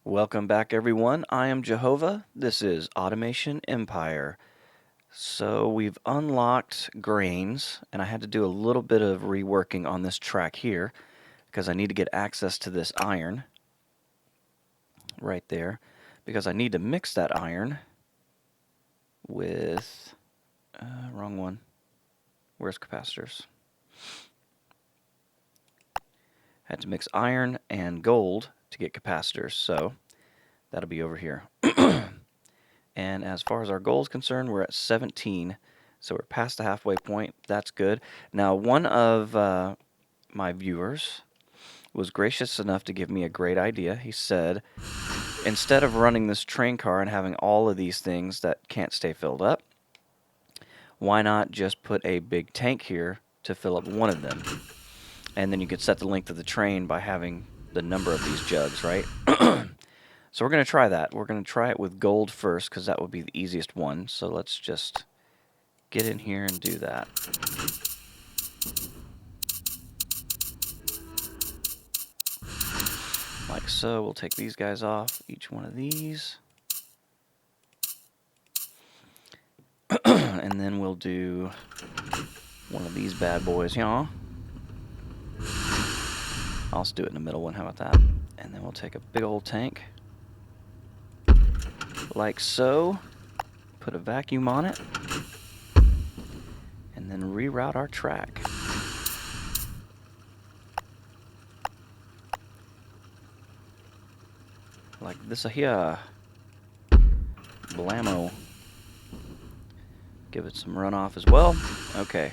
Welcome back, everyone. I am JoeHova. This is Automation Empire. So we've unlocked grains, and I had to do a little bit of reworking on this track here because I need to get access to this iron right there, because I need to mix that iron with wrong one. Where's capacitors? I had to mix iron and gold to get capacitors, so that'll be over here. And as far as our goal is concerned, we're at 17, so we're past the halfway point. That's good. Now, one of my viewers was gracious enough to give me a great idea. He said, instead of running this train car and having all of these things that can't stay filled up, why not just put a big tank here to fill up one of them? And then you could set the length of the train by having the number of these jugs, right? So we're going to try that. We're going to try it with gold first because that would be the easiest one. So let's just get in here and do that. Like so. We'll take these guys off, each one of these. And then we'll do one of these bad boys, y'all. I'll just do it in the middle one. How about that? And then we'll take a big old tank. Like so. Put a vacuum on it. And then reroute our track. Like this here. Blammo. Give it some runoff as well. Okay.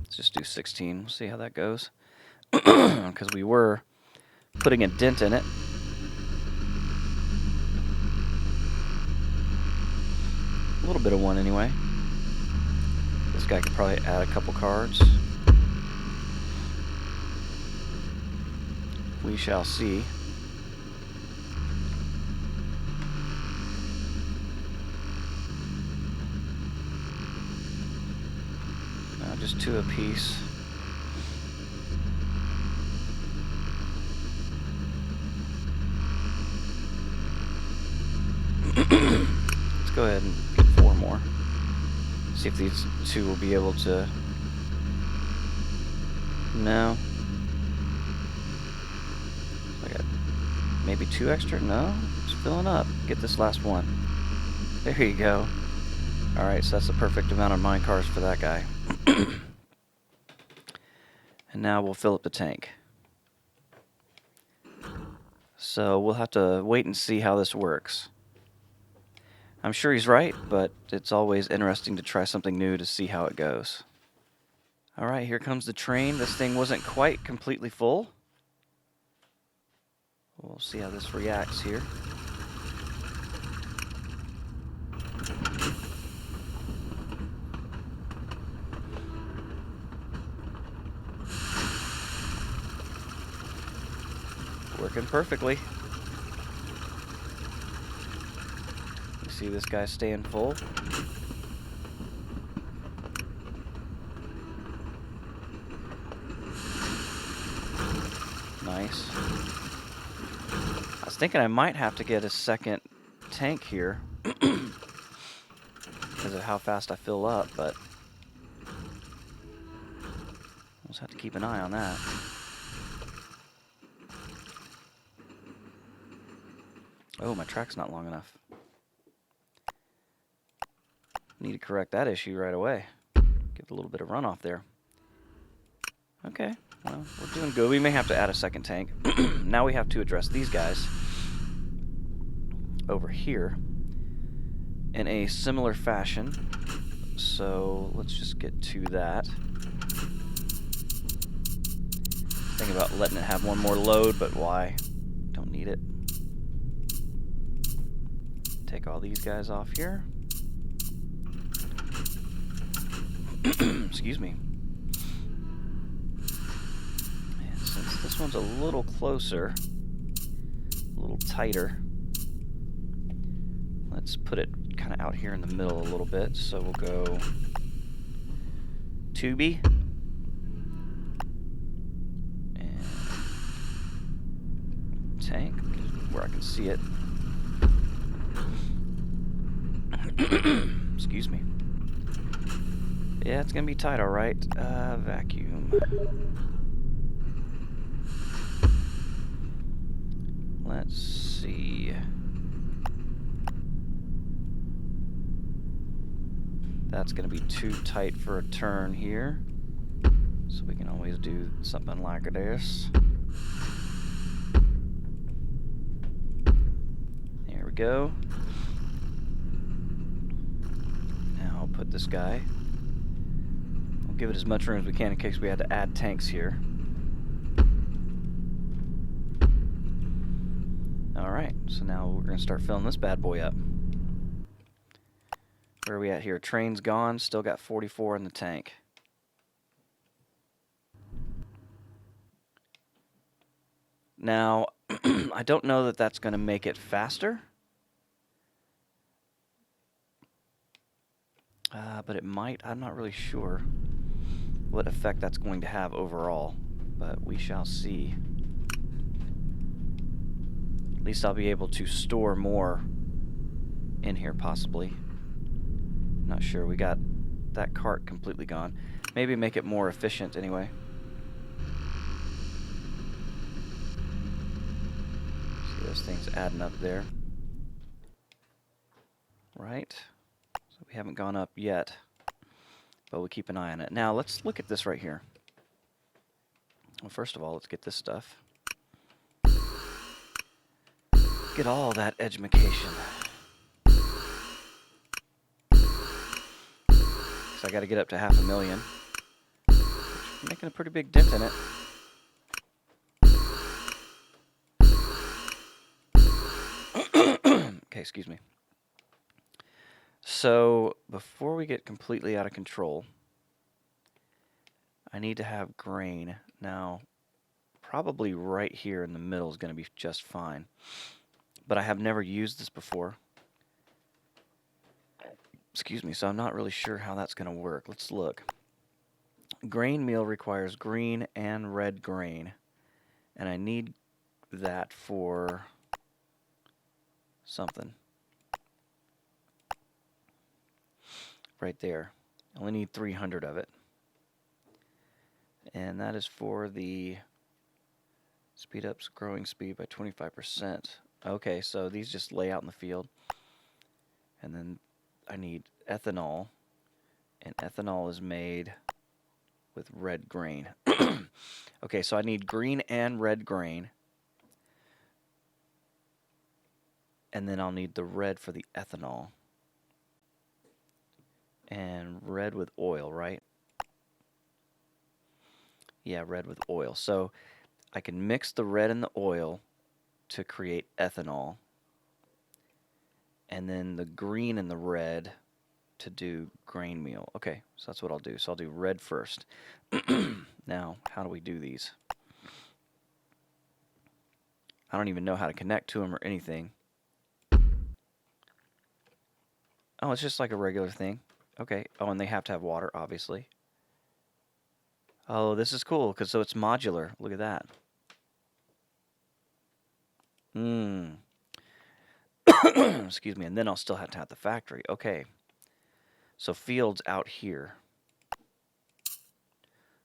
Let's just do 16. We'll see how that goes. Because we were putting a dent in it. A little bit of one anyway. This guy could probably add a couple cards. We shall see. Just two apiece. Let's go ahead and get 4 more. See if these two will be able to... No. I got maybe 2 extra? No? It's filling up. Get this last one. There you go. Alright, so that's the perfect amount of mine cars for that guy. And now we'll fill up the tank. So we'll have to wait and see how this works. I'm sure he's right, but it's always interesting to try something new to see how it goes. Alright, here comes the train. This thing wasn't quite completely full. We'll see how this reacts here. Working perfectly. You see this guy staying full. Nice. I was thinking I might have to get a second tank here because of how fast I fill up, but we'll just have to keep an eye on that. Oh, my track's not long enough. Need to correct that issue right away. Get a little bit of runoff there. Okay, well, we're doing good. We may have to add a second tank. Now we have to address these guys over here in a similar fashion. So let's just get to that. Thinking about letting it have one more load, but why? Don't need it. Take all these guys off here. Excuse me. And since this one's a little closer, a little tighter, Let's put it kind of out here in the middle a little bit. So we'll go tubey. And tank, where I can see it. Excuse me. Yeah, it's going to be tight, all right. Vacuum. Let's see. That's going to be too tight for a turn here. So we can always do something like this. There we go. Now I'll put this guy. We'll give it as much room as we can in case we had to add tanks here. Alright, so now we're going to start filling this bad boy up. Where are we at here? Train's gone, still got 44 in the tank. Now, I don't know that that's going to make it faster. But it might. I'm not really sure what effect that's going to have overall. But we shall see. At least I'll be able to store more in here, possibly. Not sure. We got that cart completely gone. Maybe make it more efficient anyway. See those things adding up there. Right. So we haven't gone up yet, but we'll keep an eye on it. Now let's look at this right here. Well, first of all, let's get this stuff. Get all that edumacation. So I got to get up to 500,000. Making a pretty big dent in it. Okay, excuse me. So before we get completely out of control, I need to have grain. Now, probably right here in the middle is going to be just fine. But I have never used this before. Excuse me, so I'm not really sure how that's going to work. Let's look. Grain meal requires green and red grain. And I need that for something. Right there. I only need 300 of it. And that is for the speed up growing speed by 25%. Okay, so these just lay out in the field. And then I need ethanol. And ethanol is made with red grain. Okay, so I need green and red grain. And then I'll need the red for the ethanol. And red with oil, right? Yeah, red with oil. So I can mix the red and the oil to create ethanol. And then the green and the red to do grain meal. Okay, so that's what I'll do. So I'll do red first. Now, how do we do these? I don't even know how to connect to them or anything. Oh, it's just like a regular thing. Okay. Oh, and they have to have water, obviously. Oh, this is cool, because so it's modular. Look at that. Excuse me, and then I'll still have to have the factory. Okay. So field's out here.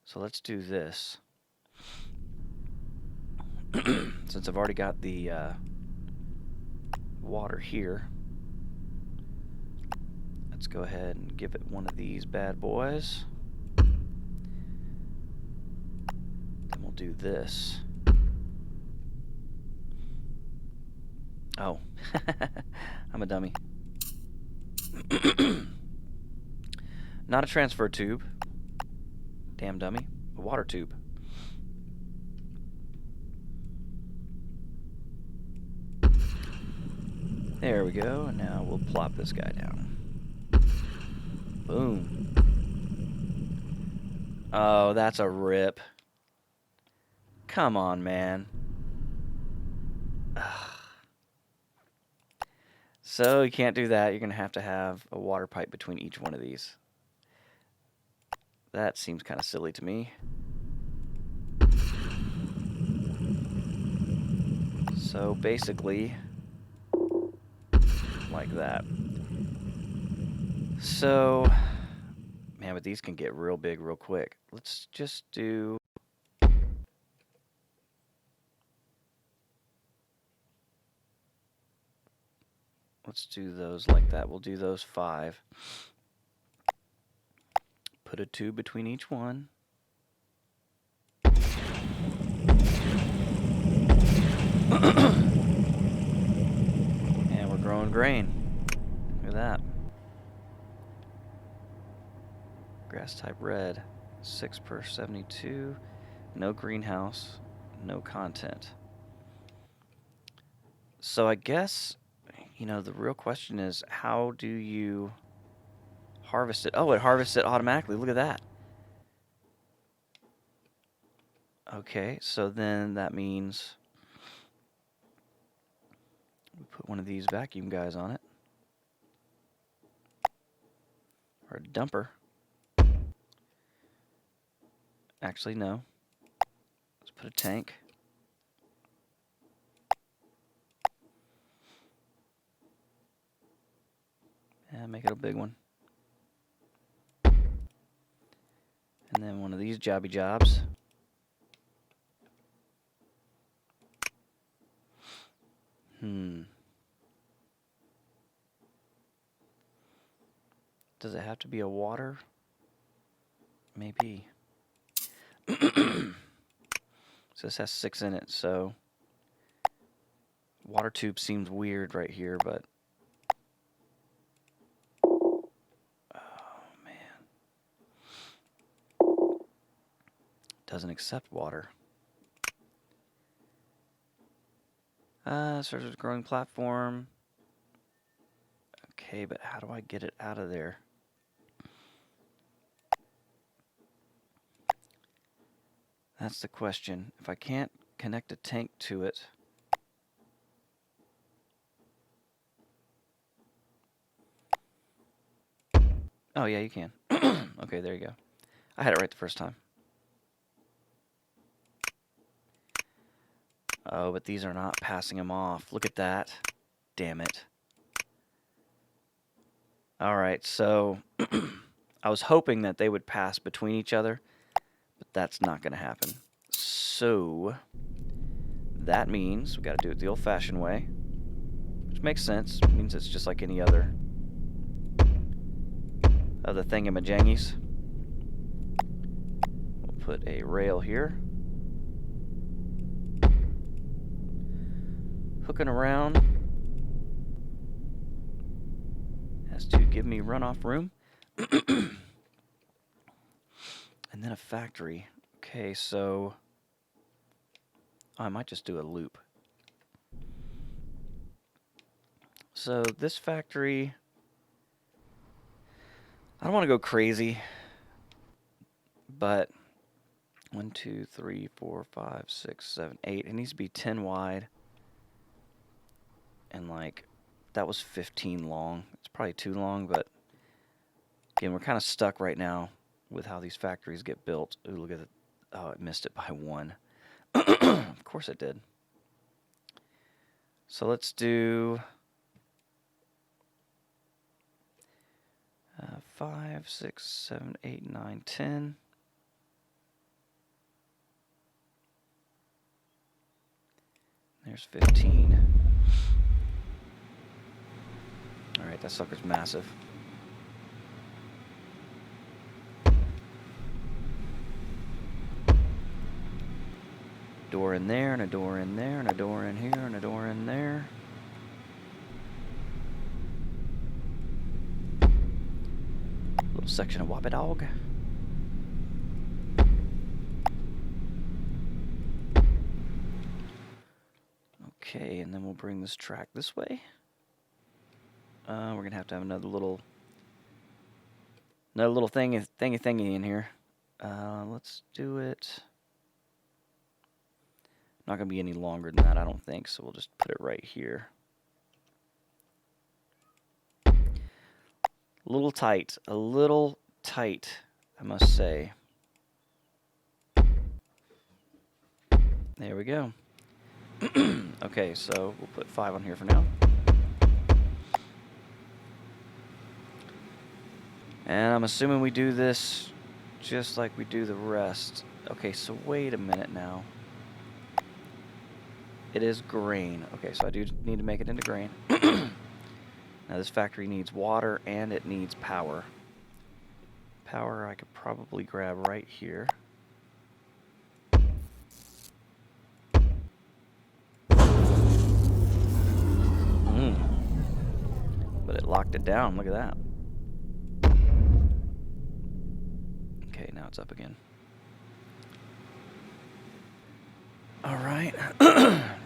So let's do this. Since I've already got the water here, let's go ahead and give it one of these bad boys. Then we'll do this. Oh, I'm a dummy. Not a transfer tube. Damn dummy. A water tube. There we go. And now we'll plop this guy down. Boom. Oh, that's a rip. Come on, man. Ugh. So you can't do that. You're going to have a water pipe between each one of these. That seems kind of silly to me. So basically, like that. So, man, but these can get real big real quick. Let's just do... Let's do those like that. We'll do those 5. Put a tube between each one. And we're growing grain. Look at that. Grass type red. 6 per 72. No greenhouse. No content. So I guess, you know, the real question is, how do you harvest it? Oh, it harvests it automatically. Look at that. Okay, so then that means we put one of these vacuum guys on it. Or a dumper. Actually, no. Let's put a tank. And make it a big one. And then one of these jobby jobs. Does it have to be a water? Maybe. So this has 6 in it, so water tube seems weird right here, but oh man. Doesn't accept water. Starts with a growing platform. Okay, but how do I get it out of there? That's the question. If I can't connect a tank to it, oh yeah, you can. Okay, there you go. I had it right the first time. Oh, but these are not passing them off. Look at that. Damn it. Alright, so I was hoping that they would pass between each other, but that's not going to happen. So that means we got to do it the old-fashioned way, which makes sense. It means it's just like any other of the thingamajangies. We'll put a rail here. Hooking around has to give me runoff room. And then a factory. Okay, so I might just do a loop. So this factory, I don't want to go crazy, but 1, 2, 3, 4, 5, 6, 7, 8. It needs to be 10 wide. And like, that was 15 long. It's probably too long, but again, we're kind of stuck right now with how these factories get built. Ooh, look at it. Oh, it missed it by 1. Of course it did. So let's do 5, 6, 7, 8, 9, 10. There's 15. Alright, that sucker's massive. Door in there, and a door in there, and a door in here, and a door in there. Little section of Wappydog. Okay, and then we'll bring this track this way. We're gonna have another little thingy in here. Let's do it. Not gonna be any longer than that, I don't think. So we'll just put it right here. A little tight, I must say. There we go. Okay, so we'll put 5 on here for now. And I'm assuming we do this just like we do the rest. Okay, so wait a minute now. It is grain. Okay, so I do need to make it into grain. Now this factory needs water and it needs power. Power I could probably grab right here. But it locked it down. Look at that. Okay, now it's up again. Alright.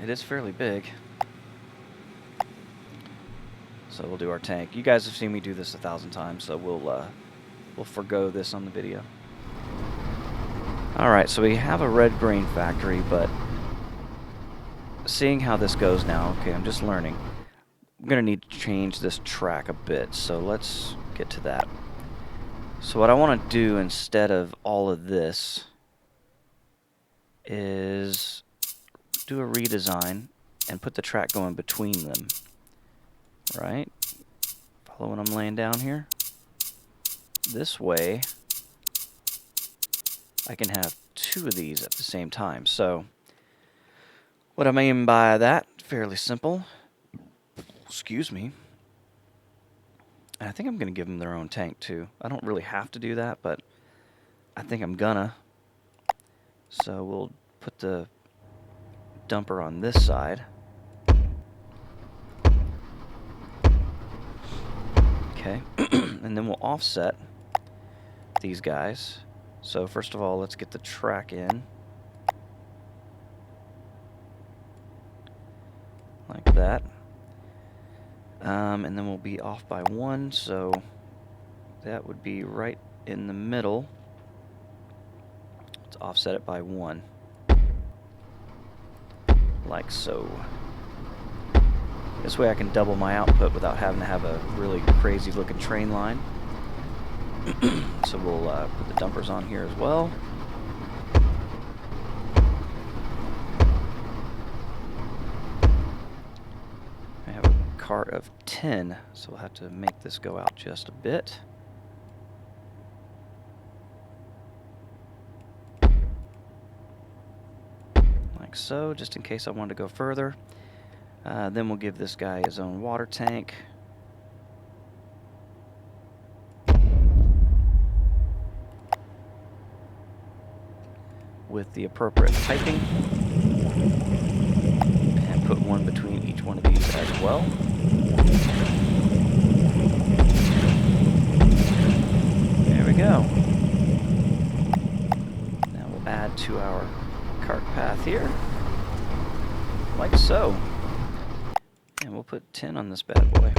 It is fairly big. So we'll do our tank. You guys have seen me do this 1,000 times, so we'll forgo this on the video. Alright, so we have a red grain factory, but seeing how this goes now, okay, I'm just learning. I'm going to need to change this track a bit, so let's get to that. So what I want to do instead of all of this is do a redesign and put the track going between them. Right? Follow what I'm laying down here. This way, I can have 2 of these at the same time. So, what I mean by that, fairly simple. Excuse me. And I think I'm going to give them their own tank too. I don't really have to do that, but I think I'm gonna. So we'll put the dumper on this side. Okay, and then we'll offset these guys. So first of all, let's get the track in. Like that. And then we'll be off by 1, so that would be right in the middle. Let's offset it by 1. Like so. This way I can double my output without having to have a really crazy looking train line. So we'll put the dumpers on here as well. I have a cart of 10, so we'll have to make this go out just a bit. Like so, just in case I wanted to go further. Then we'll give this guy his own water tank. With the appropriate piping. And put 1 between each one of these as well. There we go. Now we'll add to our cart path here. Like so. And we'll put 10 on this bad boy.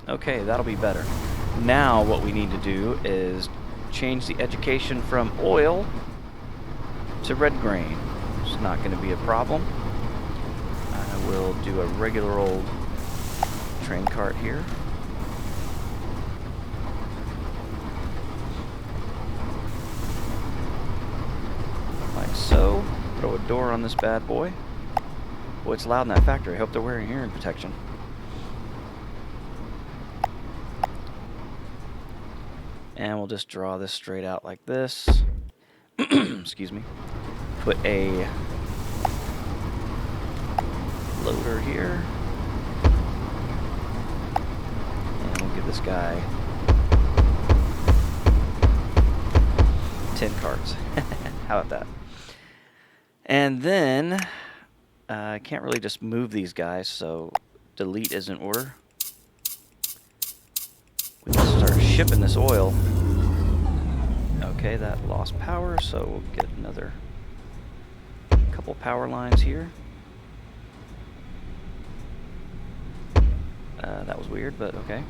Okay, that'll be better. Now what we need to do is change the education from oil to red grain. It's not going to be a problem. I will do a regular old train cart here. Like so. Throw a door on this bad boy. Boy, it's loud in that factory. I hope they're wearing hearing protection. And we'll just draw this straight out like this. Excuse me. Put a loader here. And we'll give this guy 10 carts. How about that? And then, I can't really just move these guys, so delete is in order. We can start shipping this oil. Okay, that lost power, so we'll get another couple power lines here. That was weird, but okay.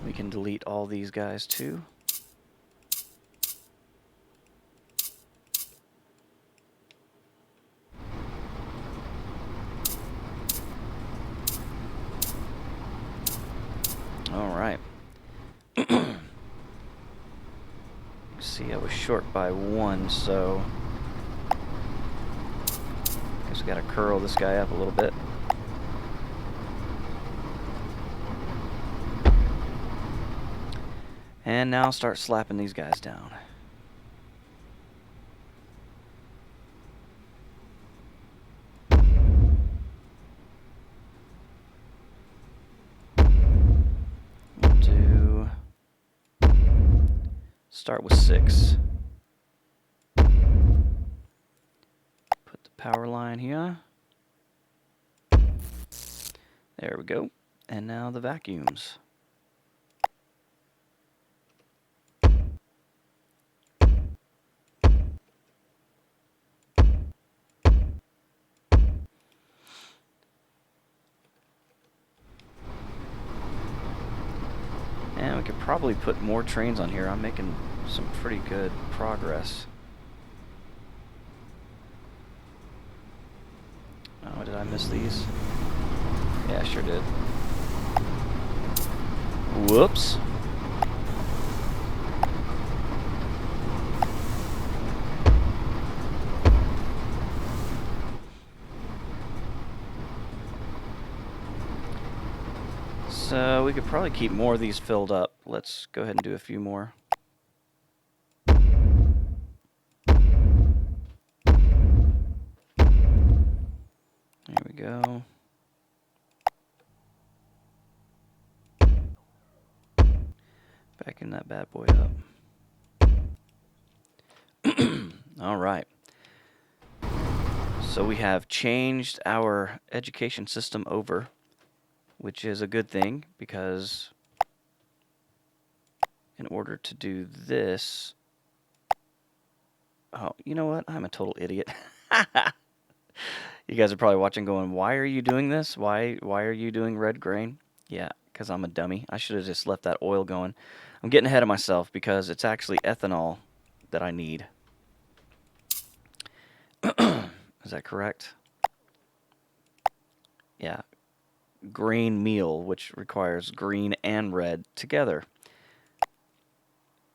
We can delete all these guys too. see, I was short by 1, so guess we gotta curl this guy up a little bit. And now start slapping these guys down. We'll do, start with 6. Put the power line here. There we go. And now the vacuums. And we could probably put more trains on here. I'm making some pretty good progress. Oh, did I miss these? Yeah, I sure did. Whoops. So we could probably keep more of these filled up. Let's go ahead and do a few more. There we go. Backing that bad boy up. All right. So we have changed our education system over, which is a good thing because in order to do this, oh, you know what? I'm a total idiot. You guys are probably watching going, why are you doing this? Why are you doing red grain? Yeah, because I'm a dummy. I should have just left that oil going. I'm getting ahead of myself because it's actually ethanol that I need. Is that correct? Yeah. Grain meal, which requires green and red together.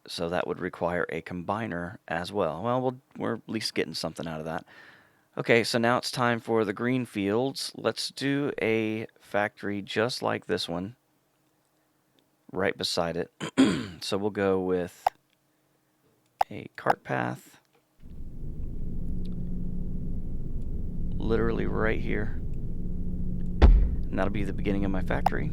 So that would require a combiner as well. Well, we're at least getting something out of that. Okay, so now it's time for the green fields. Let's do a factory just like this one, right beside it. So we'll go with a cart path, literally right here. And that'll be the beginning of my factory.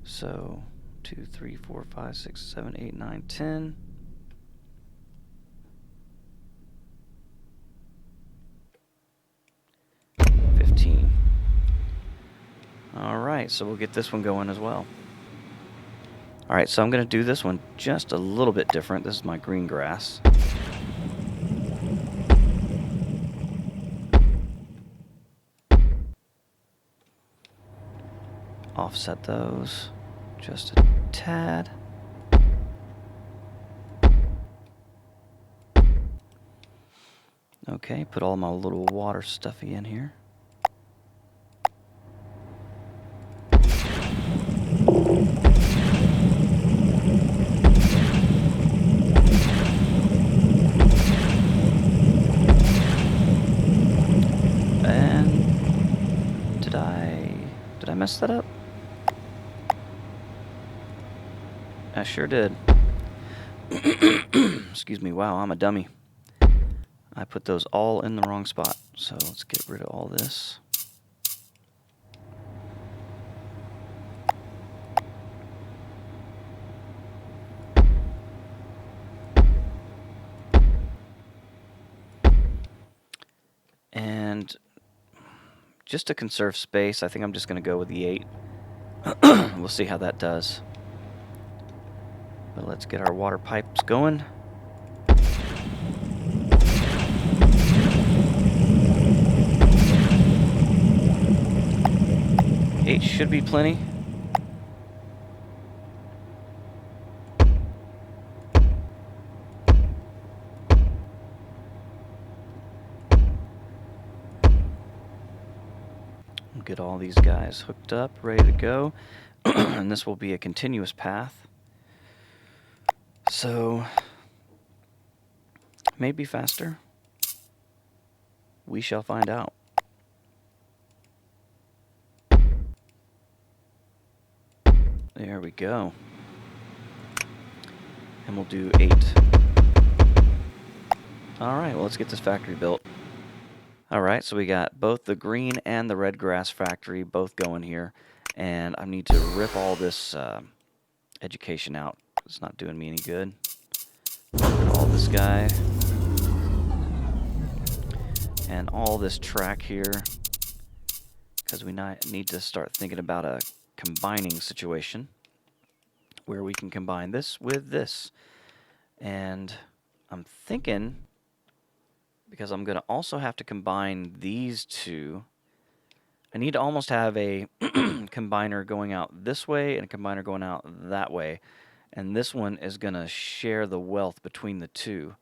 So 2, 3, 4, 5, 6, 7, 8, 9, 10. Alright, so we'll get this one going as well. Alright, so I'm going to do this one just a little bit different. This is my green grass. Offset those just a tad. Okay, put all my little water stuffy in here. And did I mess that up? I sure did. Excuse me. Wow, I'm a dummy. I put those all in the wrong spot. So let's get rid of all this. And just to conserve space, I think I'm just going to go with the 8. We'll see how that does. But let's get our water pipes going. Eight should be plenty. Get all these guys hooked up, ready to go. And this will be a continuous path. So, maybe faster. We shall find out. There we go. And we'll do 8. Alright, well, let's get this factory built. Alright, so we got both the green and the red grass factory both going here. And I need to rip all this education out. It's not doing me any good. All this guy. And all this track here. Because we need to start thinking about a combining situation where we can combine this with this. And I'm thinking, because I'm going to also have to combine these two, I need to almost have a combiner going out this way and a combiner going out that way. And this one is going to share the wealth between the two.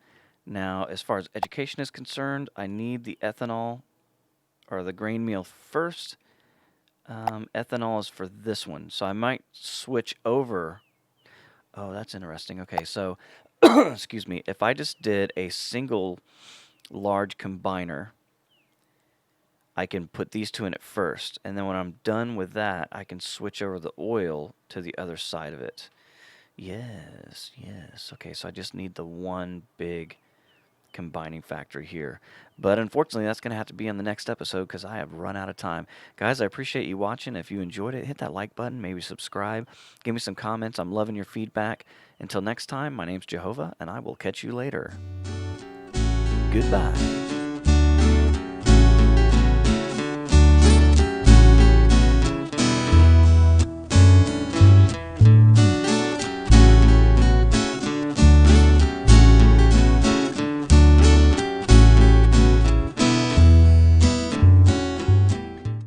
Now, as far as education is concerned, I need the ethanol or the grain meal first. Ethanol is for this one, so I might switch over. Oh, that's interesting. Okay, so, excuse me, if I just did a single large combiner, I can put these two in it first, and then when I'm done with that, I can switch over the oil to the other side of it. Yes, yes. Okay, so I just need the one big combining factory here. But unfortunately, that's going to have to be in the next episode because I have run out of time. Guys, I appreciate you watching. If you enjoyed it, hit that like button, maybe subscribe. Give me some comments. I'm loving your feedback. Until next time, my name's JoeHova, and I will catch you later. Goodbye.